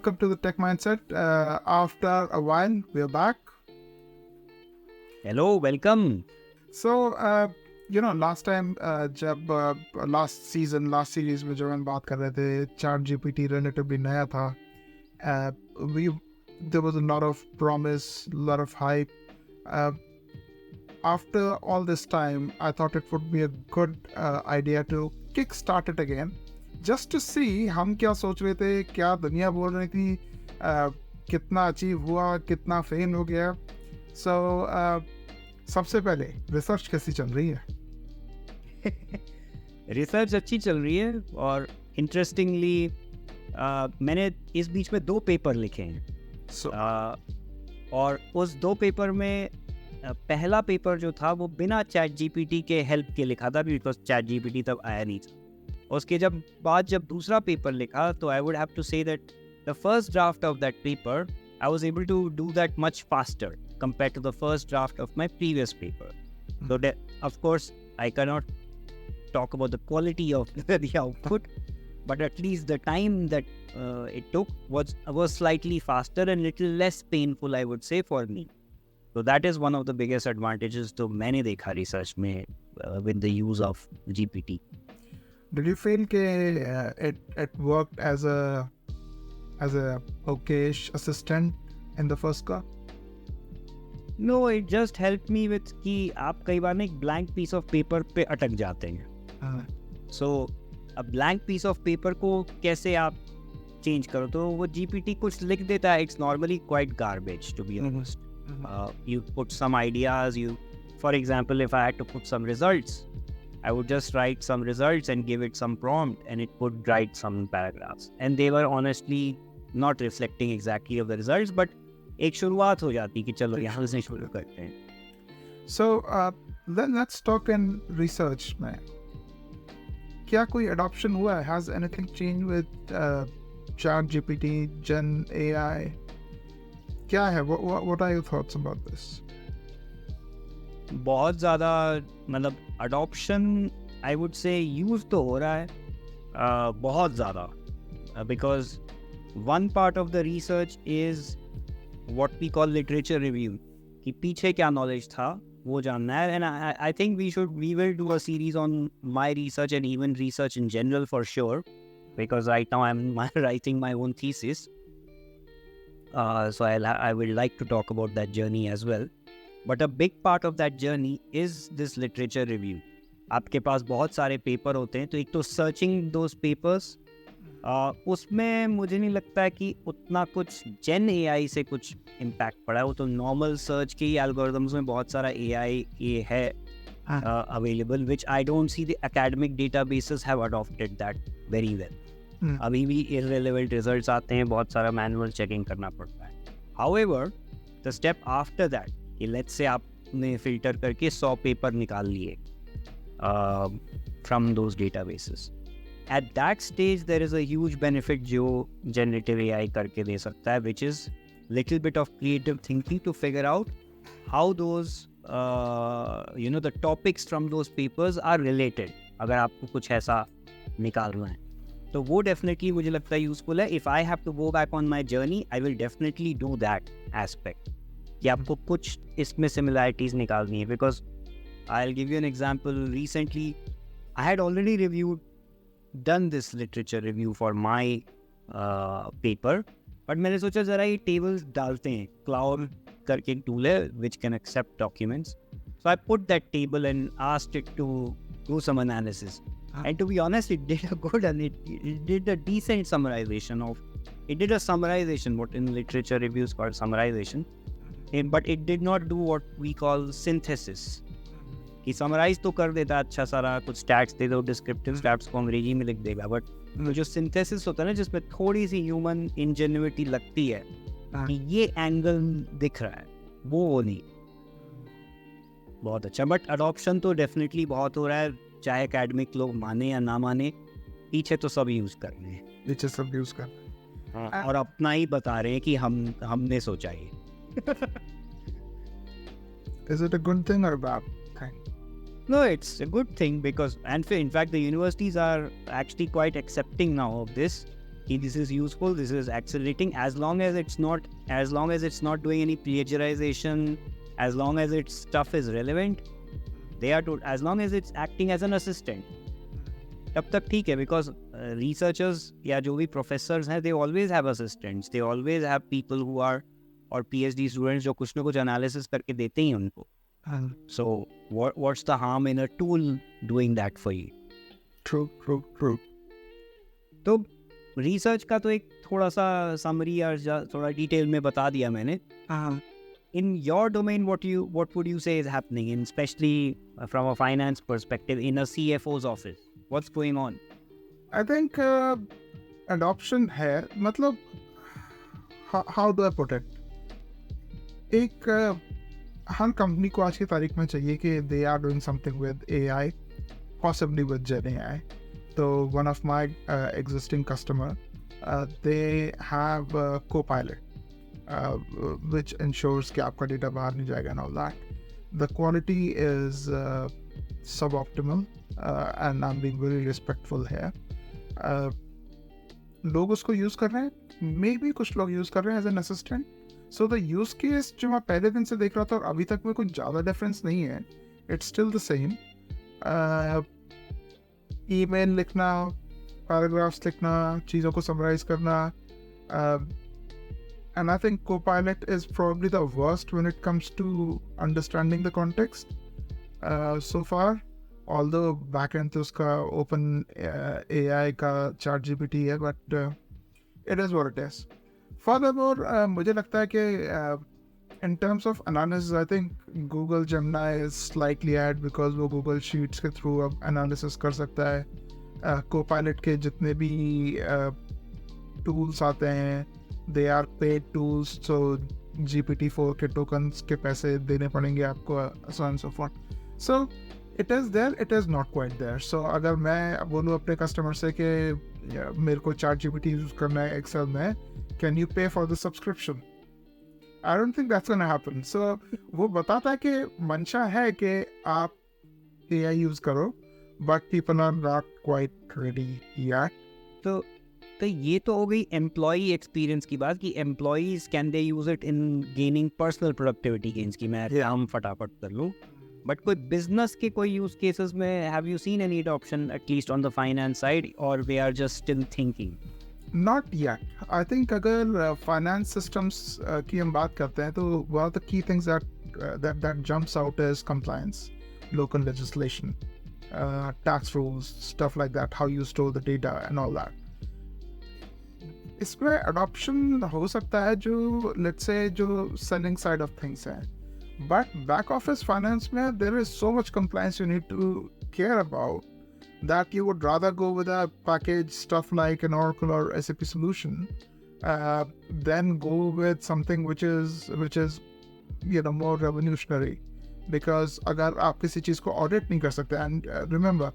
welcome to the Tech Mindset. After a while, we're back. Hello, welcome. So, last time जब last series में जब हम बात कर रहे थे, ChatGPT relatively नया था. There was a lot of promise, a lot of hype. After all this time, I thought it would be a good idea to kickstart it again. Just to see हम क्या सोच रहे थे, क्या दुनिया बोल रही थी, कितना अचीव हुआ, कितना फेल हो गया. So, सबसे पहले रिसर्च कैसी चल रही है? रिसर्च अच्छी चल रही है और इंटरेस्टिंगली मैंने इस बीच में 2 पेपर लिखे हैं. और उस 2 पेपर में पहला पेपर जो था वो बिना ChatGPT के हेल्प के लिखा था, बिकॉज ChatGPT तब आया नहीं था. उसके जब दूसरा पेपर लिखा तो I would have to say that the first draft of that paper I was able to do that much faster compared to the first draft of my previous paper. So that, of course, I cannot talk about the quality of the output, but at least the time that it took was slightly faster and little less painful, I would say, for me. So that is one of the biggest advantages to मैंने देखा research में with the use of GPT. Did you feel that it worked as a okay-ish assistant in the first go? No, it just helped me with कि आप कई बार ना एक blank piece of paper पे अटक जाते हैं. So a blank piece of paper को कैसे आप change करो, तो वो GPT कुछ लिख देता है. It's normally quite garbage, to be honest. You put some ideas. For example, if I had to put some results, I would just write some results and give it some prompt, and it would write some paragraphs. And they were honestly not reflecting exactly of the results, but एक शुरुआत हो जाती कि चलो यहाँ से शुरू करते हैं. So then let's talk in research में. क्या कोई adoption हुआ है? Has anything changed with ChatGPT, Gen AI? क्या है? What are your thoughts about this? बहुत ज़्यादा मतलब adoption I would say use तो हो रहा है बहुत ज़्यादा, because one part of the research is what we call literature review, कि पीछे क्या knowledge था वो जानना है. And I think we will do a series on my research and even research in general for sure, because right now I'm writing my own thesis. So I would like to talk about that journey as well. But a big part of that journey is this literature review. आपके पास बहुत सारे paper होते हैं, तो एक तो searching those papers, उसमें मुझे नहीं लगता है कि उतना कुछ Gen AI से कुछ इम्पैक्ट पड़ा है. वो तो नॉर्मल सर्च के ही एल्गोरिथम्स में बहुत सारा AI ये है available, which I don't see the academic databases have adopted that very well. अभी भी इररिलेवेंट रिजल्ट्स आते हैं, बहुत सारा मैनुअल चेकिंग करना पड़ता है. However the step after that, कि लेट्स से आपने फिल्टर करके 100 पेपर निकाल लिए from those databases. At that stage, there is a huge benefit जो generative AI करके दे सकता है, which is little bit of creative thinking to figure out how those the topics from those papers are related. अगर आपको कुछ ऐसा निकालना है तो वो definitely मुझे लगता है useful है. If I have to go back on my journey, I will definitely do that aspect, कि आपको कुछ इसमें similarities निकालनी है. Because I'll give you an example. Recently, I had already done this literature review for my paper, but मैंने सोचा जरा ये tables डालते हैं. Cloud करके एक tool है which can accept documents. So I put that table and asked it to do some analysis. And to be honest, it did a good and it did a decent summarization of. It did a summarization, what in literature reviews called summarization, but it did not do what we call synthesis. कि summarise तो कर देता अच्छा सारा, कुछ stats दे दो, descriptive stats को अंग्रेजी में लिख देगा, बट जो सिंथेसिस होता है ना, जिसमें थोड़ी सी ह्यूमन इंजेन्युइटी लगती है कि ये एंगल दिख रहा है, वो नहीं. बहुत अच्छा. बट अडॉप्शन तो डेफिनेटली बहुत हो रहा है, चाहे एकेडमिक लोग माने या ना माने, पीछे तो सब यूज कर रहे हैं. पीछे सब यूज कर रहे हैं और अपना ही बता रहे हैं कि हमने सोचा ये. Is it a good thing or a bad thing? No, it's a good thing because, and in fact, the universities are actually quite accepting now of this. कि this is useful, this is accelerating, as long as it's not doing any plagiarization, as long as its stuff is relevant, as long as it's acting as an assistant, तब तक ठीक है. Because researchers या जो भी professors हैं, they always have assistants, they always have people who are, और PhD students जो कुछ ना कुछ analysis करके देते ही उनको. So what's the harm in a tool doing that for you? True. तो रिसर्च का तो एक थोड़ा सा समरी या थोड़ा डिटेल में बता दिया मैंने. In your domain, what would you say is happening, in especially from a finance perspective, in a CFO's office? What's going on? I think adoption है, मतलब how do I put it? एक हर company को आज की तारीख में चाहिए कि they are doing something with AI, possibly with Gen AI. So one of my existing customer, they have Copilot, which ensures कि आपका data बाहर नहीं जाएगा and all that. The quality is suboptimal, and I'm being very respectful here. लोग उसको use कर रहे हैं, मे बी कुछ लोग यूज़ कर रहे हैं as an assistant. So the use case जो मैं पहले दिन से देख रहा था और अभी तक में कुछ ज़्यादा डिफरेंस नहीं है. It's still the same. Email लिखना, पैराग्राफ्स लिखना, चीज़ों को समराइज करना. And I think Copilot is probably the worst when it comes to understanding the context so far. Although backend तो उसका open AI का ChatGPT है, but it is what it is. Furthermore, मुझे लगता है कि in terms of analysis, I think Google Gemini is slightly ahead because वो Google Sheets के through अब analysis कर सकता है. Copilot के जितने भी tools आते हैं, they are paid tools, so GPT-4 के tokens के पैसे देने पड़ेंगे आपको, so on and so forth. So it is there, it is not quite there. So अगर मैं बोलूँ अपने कस्टमर से कि मेरे को ChatGPT यूज़ करना है Excel में, can you pay for the subscription? I don't think that's gonna happen. So वो बताता है कि मंशा है कि आप AI यूज़ करो, but people are not quite ready yet. तो ये तो हो गई एम्प्लॉई एक्सपीरियंस की बात कि employees can they use it in gaining personal productivity gains की मैं हम फटाफट कर लूँ. बट कोई बिजनेस के कोई यूज केसेस में have you seen any adoption at least on the finance side, और we are just still thinking? Not yet. I think अगर फाइनेंस सिस्टम्स की हम बात करते हैं तो one of the key things that jumps out is compliance, local legislation, tax rules, stuff like that, how you store the data and all that. इसमें adoption हो सकता है जो लेट्स से जो सेलिंग साइड ऑफ थिंग्स है, but back office finance में there is so much compliance you need to care about that you would rather go with a package stuff like an Oracle or SAP solution then go with something which is more revolutionary, because अगर आप किसी चीज़ को audit नहीं कर सकते, and remember,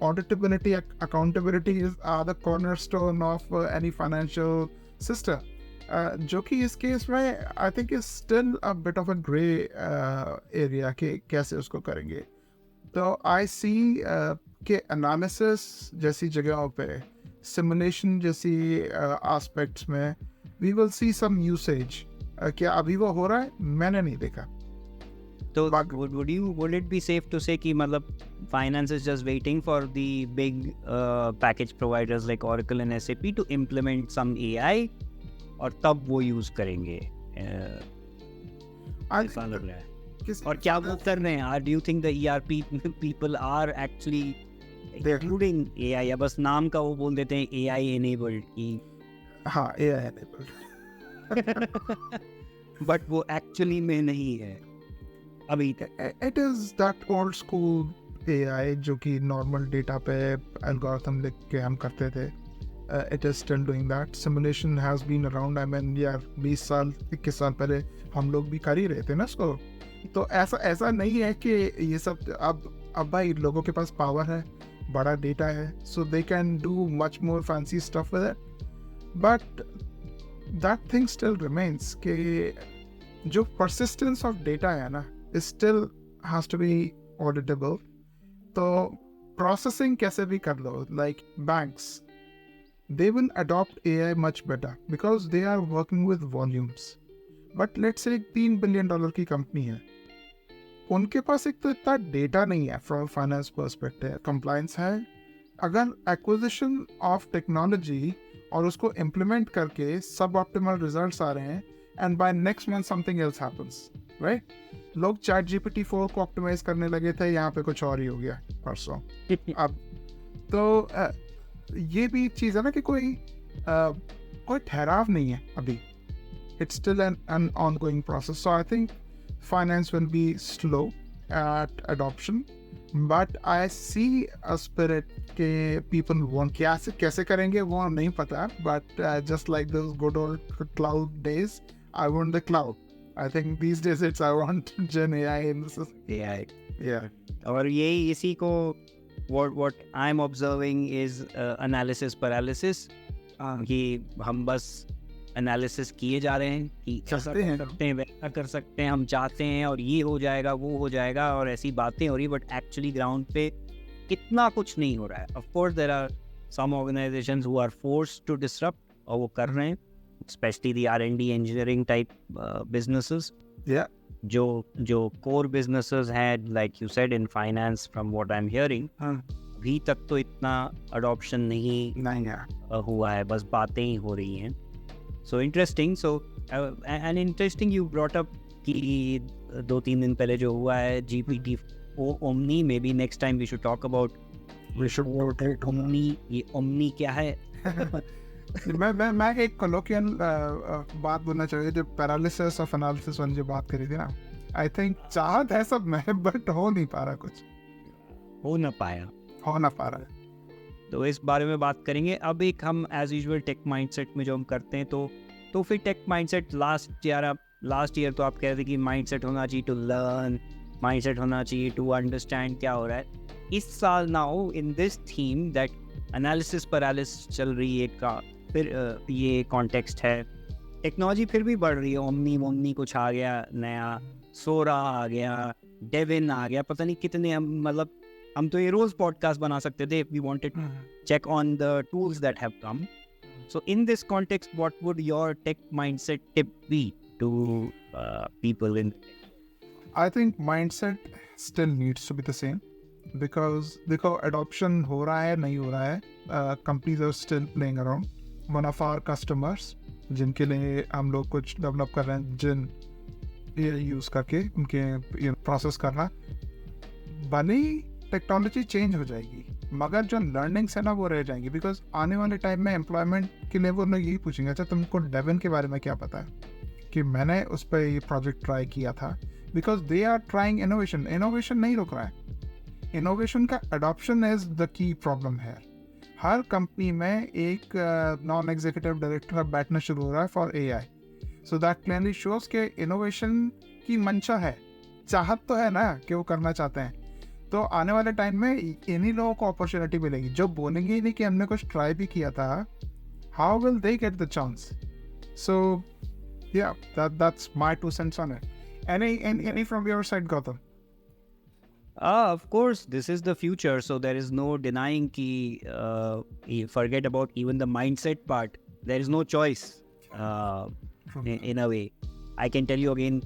auditability, accountability are the cornerstone of any financial system. जो कि इस केस में I think is still a bit of a grey area कि कैसे उसको करेंगे. तो I see कि analysis जैसी जगहों पे, simulation जैसी aspects में we will see some usage. क्या अभी वो हो रहा है? मैंने नहीं देखा. So would it be safe to say कि मतलब finance is just waiting for the big package providers like Oracle and SAP to implement some AI और तब वो use करेंगे? ऐसा लग रहा है. और क्या वो कर रहे हैं? Do you think the ERP people are actually including AI, या बस नाम का वो बोल देते हैं AI enabled की? हाँ, AI enabled. But वो actually में नहीं है अभी तक. It is that old school AI जो कि normal data पे algorithm लिख के हम करते थे. It is still doing that. Simulation has been around. I mean, यार 20 साल 21 साल पहले हम लोग भी कर ही रहे थे ना इसको. तो ऐसा नहीं है कि ये सब अब भाई लोगों के पास पावर है, बड़ा डेटा है, so they can do much more fancy stuff with it. But that thing still remains कि जो persistence of data है ना, it still has to be auditable. तो processing कैसे भी कर लो, like banks, they will adopt AI much better because they are working with volumes. But let's say एक $3 billion की कंपनी है, उनके पास एक तो इतना डेटा नहीं है फ्रॉम फाइनेंस पर्सपेक्टिव, कंप्लायंस है. अगर एक्विजिशन ऑफ टेक्नोलॉजी और उसको इम्प्लीमेंट करके सब ऑप्टिमल रिजल्ट्स आ रहे हैं and by next month something else happens, right? लोग चैट GPT-4 को ऑप्टिमाइज करने लगे थे, यहाँ पे कुछ और ही हो गया परसों. अब तो ये भी चीज़ है ना कि कोई ठहराव नहीं है अभी. It's still an ongoing process. So I think finance will be slow at adoption, but I see a spirit के people want कैसे करेंगे वो नहीं पता, but just like those good old cloud days, I want the cloud. I think these days I want Gen AI in the system. AI. Yeah. और यही इसी को what I'm observing is analysis paralysis. कि हम बस analysis किए जा रहे हैं कि ऐसा कर सकते हैं, वैसा कर सकते हैं, हम चाहते हैं और ये हो जाएगा, वो हो जाएगा, और ऐसी बातें हो रही, बट एक्चुअली ग्राउंड पे इतना कुछ नहीं हो रहा है. Of course there are some organisations who are forced to disrupt, और वो कर रहे हैं, specially the R&D engineering type businesses. जो कोर बिजनेसेस हैं, like you said in finance, from what I am hearing, अभी तक तो इतना अडॉप्शन नहीं हुआ है, बस बातें ही हो रही हैं. So interesting. So and interesting you brought up कि 2-3 दिन पहले जो हुआ है GPT Omni. Maybe next time we should talk about Omni. ये Omni क्या है? मैं एक colloquial बात बोलना चाहिए, जो paralysis of analysis वाली जो बात करी थी ना. I think चाहत है सब में, but हो नहीं पा रहा, कुछ हो ना पा रहा है. तो इस बारे में बात करेंगे. अब एक हम एज यूजुअल टेक माइंडसेट में जो हम करते हैं, तो फिर टेक माइंडसेट लास्ट ईयर तो आप कह रहे थे कि माइंडसेट होना चाहिए टू लर्न, माइंडसेट होना चाहिए टू अंडरस्टैंड क्या हो रहा है. इस साल now in this theme that analysis paralysis चल रही है का, फिर ये कॉन्टेक्स्ट है. टेक्नोलॉजी फिर भी बढ़ रही है, ओमनी कुछ आ गया नया, सोरा आ गया, डेविन आ गया, पता नहीं कितने. मतलब हम तो ये रोज पॉडकास्ट बना सकते थे if we wanted to check on the tools that have come. So in this context, what would your tech mindset tip be to people in? I think mindset still needs to be the same because देखो adoption हो रहा है नहीं हो रहा है, companies are still playing around. One of our customers जिनके लिए हम लोग कुछ डेवलप कर रहे हैं, जिन यूज़ करके उनके प्रोसेस करना, बनी टेक्नोलॉजी चेंज हो जाएगी, मगर जो लर्निंग्स है ना वो रह जाएंगी. बिकॉज आने वाले टाइम में एम्प्लॉयमेंट के लिए वो लोग यही पूछेंगे, अच्छा तुमको डेविन के बारे में क्या पता है, कि मैंने उस पर ये प्रोजेक्ट ट्राई किया था. Because they are trying innovation नहीं रुक रहा है. इनोवेशन का adoption is the key problem है. हर कंपनी में एक नॉन एग्जीक्यूटिव डायरेक्टर बैठना शुरू हो रहा है for AI. So that clearly shows के इनोवेशन की मंशा है, चाहत तो है ना कि वो करना चाहते हैं. तो आने वाले टाइम में इन्हीं लोगों को अपॉर्चुनिटी मिलेगी. जो बोलेंगे ही नहीं कि हमने कुछ ट्राई भी किया था, how will they get the chance? So yeah that's my 2 cents on it. Any from your side, Gautam? Of course, this is the future, so there is no denying ki forget about even the mindset part. There is no choice in a way. I can tell you again,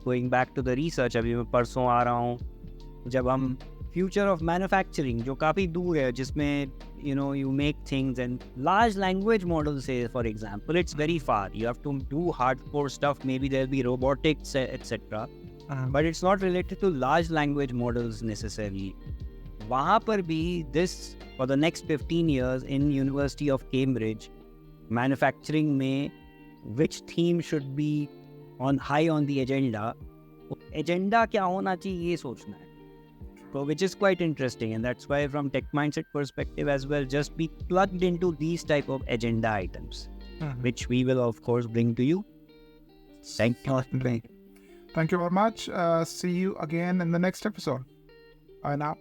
going back to the research. अभी मैं परसों आ रहा हूँ, जब हम future of manufacturing जो काफ़ी दूर है, जिसमें you make things and large language models say, for example, it's very far. You have to do hardcore stuff. Maybe there'll be robotics, etc. But it's not related to large language models necessarily. वहाँ पर भी this for the next 15 years in University of Cambridge, manufacturing में which theme should be high on the agenda. Agenda क्या होना चाहिए ये सोचना है. So, which is quite interesting, and that's why from tech mindset perspective as well, just be plugged into these type of agenda items, which we will of course bring to you. Thank you. Thank you very much. See you again in the next episode. Bye now.